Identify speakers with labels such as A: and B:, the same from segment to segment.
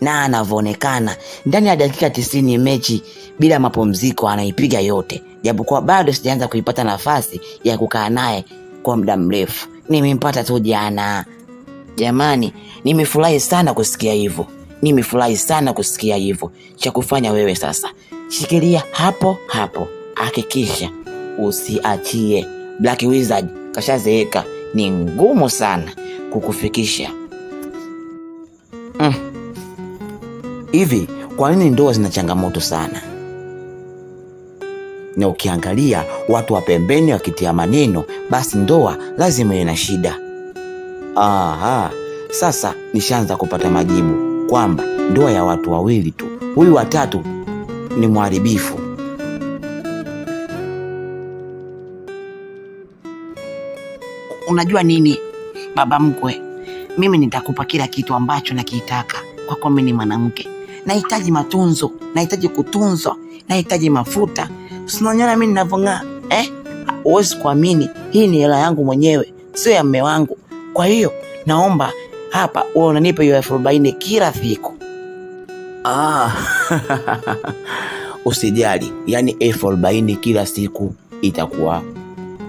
A: na anavyoonekana ndani ya dakika 90 mechi bila mapumziko anaipiga yote, japokuwa bado sijaanza kuipata nafasi ya kukaa naye kwa muda mrefu. Nimempata tu jana. Jamani, nimefurahi sana kusikia hivyo. Nimefurahi sana kusikia hivyo. Cha kufanya wewe sasa, shikilia hapo hapo. Hakikisha usiachie. Black Wizard kashazeeka, ni ngumu sana kukufikisha. Hivi kwa nini ndoa zina changamoto sana? Na ukiangalia watu wa pembeni wakitia maneno, basi ndoa lazima ina shida. Sasa nishaanza kupata majibu kwamba ndoa ya watu wawili tu, huyu watatu ni mharibifu. Unajua nini baba mkwe, mimi nitakupa kila kitu ambacho nakitaka. Kwa kuwa mimi ni mwanamke, nahitaji matunzo, nahitaji kutunzwa, nahitaji mafuta. Usioniona mimi ninavong'aa, huwezi kuamini, hii ni hela yangu mwenyewe, sio ya mume wangu. Kwa hiyo naomba hapa wewe unanipa hiyo 40 kila siku. Usijali, yani 40 kila siku itakuwa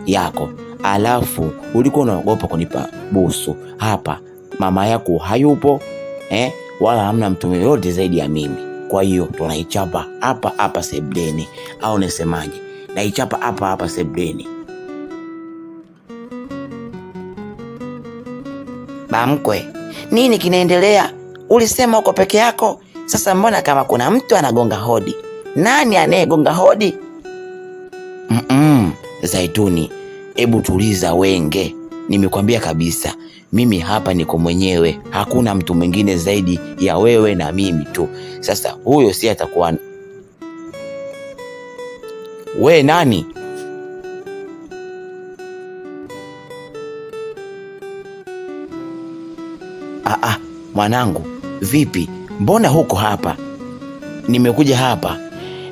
A: yako. Alafu ulikuwa unaogopa kunipa busu. Hapa mama yako hayupo, wala hamna mtu yote zaidi ya mimi. Kwa hiyo tunaichapa hapa hapa sebleni, au nisemaje? Naichapa hapa hapa sebleni. Bamkwe, nini kinaendelea? Ulisema uko peke yako, sasa mbona kama kuna mtu anagonga hodi? Nani anayegonga hodi? Zaituni, hebu tuliza wenge. Nimekwambia kabisa, mimi hapa niko mwenyewe, hakuna mtu mwingine zaidi ya wewe na mimi tu. Sasa huyo si atakuwa we nani? Mwanangu, vipi? Mbona huko hapa? Nimekuja hapa,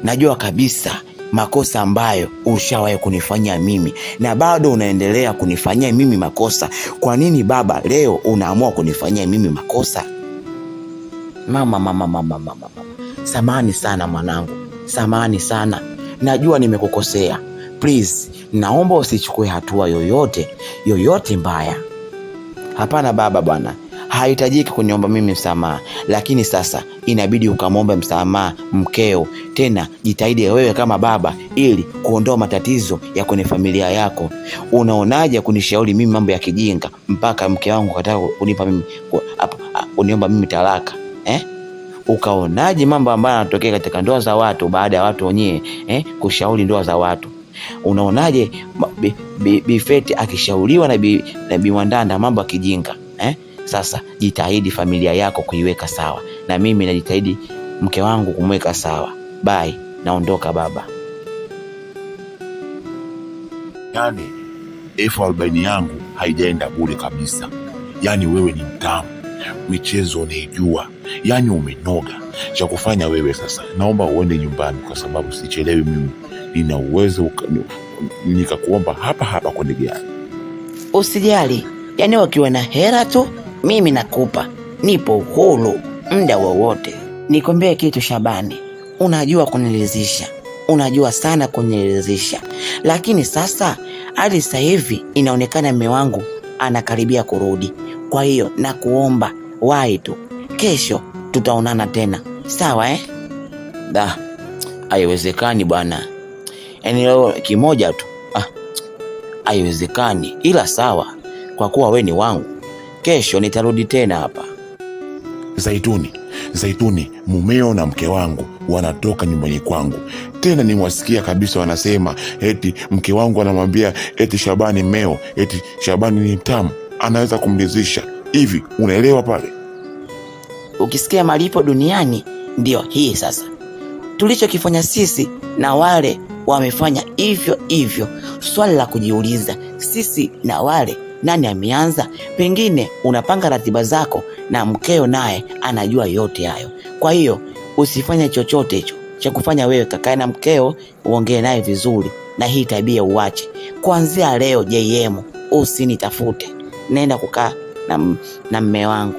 A: najua kabisa makosa ambayo ushawahi kunifanyia mimi na bado unaendelea kunifanyia mimi makosa. Kwa nini baba leo unaamua kunifanyia mimi makosa? Mama. Samahani sana mwanangu, samahani sana. Najua nimekukosea. Please, naomba usichukue hatua yoyote mbaya. Hapana baba bwana, haitajiki kuniomba mimi msamaha, lakini sasa inabidi ukamwombe msamaha mkeo. Tena jitahidi wewe kama baba ili kuondoa matatizo ya kwenye familia yako. Unaonaje kunishauri mimi mambo ya kijinga mpaka mke wangu kataka kunipa mimi uniomba mimi talaka? Ukaonaje mambo ambayo yanatokea katika ndoa za watu baada ya watu wenyewe kushauri ndoa za watu? Unaonaje Bifeti akishauriwa na Biwandanda mambo ya kijinga? Sasa jitahidi familia yako kuiweka sawa, na mimi najitahidi mke wangu kumweka sawa. Bye, naondoka baba.
B: Yani 40 yangu haijaenda bure kabisa. Yani wewe ni mtamu, michezo unaijua, yani umenoga. Cha kufanya wewe sasa, naomba uende nyumbani kwa sababu sichelewi mimi. Nina uwezo nikakuomba hapa kwenye gari.
A: Usijali, yani wakiwa na hela tu mimi nakupa, nipo huru muda wowote. Nikwambie kitu Shabani, unajua kuniridhisha, unajua sana kuniridhisha, lakini sasa hadi sasa hivi inaonekana mume wangu anakaribia kurudi. Kwa hiyo nakuomba wahi tu, kesho tutaonana tena, sawa? Haiwezekani bwana, yani leo kimoja tu haiwezekani, ila sawa, kwa kuwa we ni wangu, kesho nitarudi tena hapa.
B: Zaituni, mumeo na mke wangu wanatoka nyumbani kwangu. Tena nimewasikia kabisa wanasema eti mke wangu anamwambia eti Shabani meo, eti Shabani ni mtamu, anaweza kumridhisha. Hivi unaelewa pale?
A: Ukisikia malipo duniani ndio hii sasa. Tulichokifanya sisi na wale wamefanya hivyo. Swali la kujiuliza, sisi na wale nani ameanza? Pengine unapanga ratiba zako na mkeo naye anajua yote hayo. Kwa hiyo usifanye chochote hicho cha kufanya wewe kakae na mkeo uongee naye vizuri, na hii tabia uache. Kuanzia leo JM usinitafute. Nenda kukaa na mume wangu.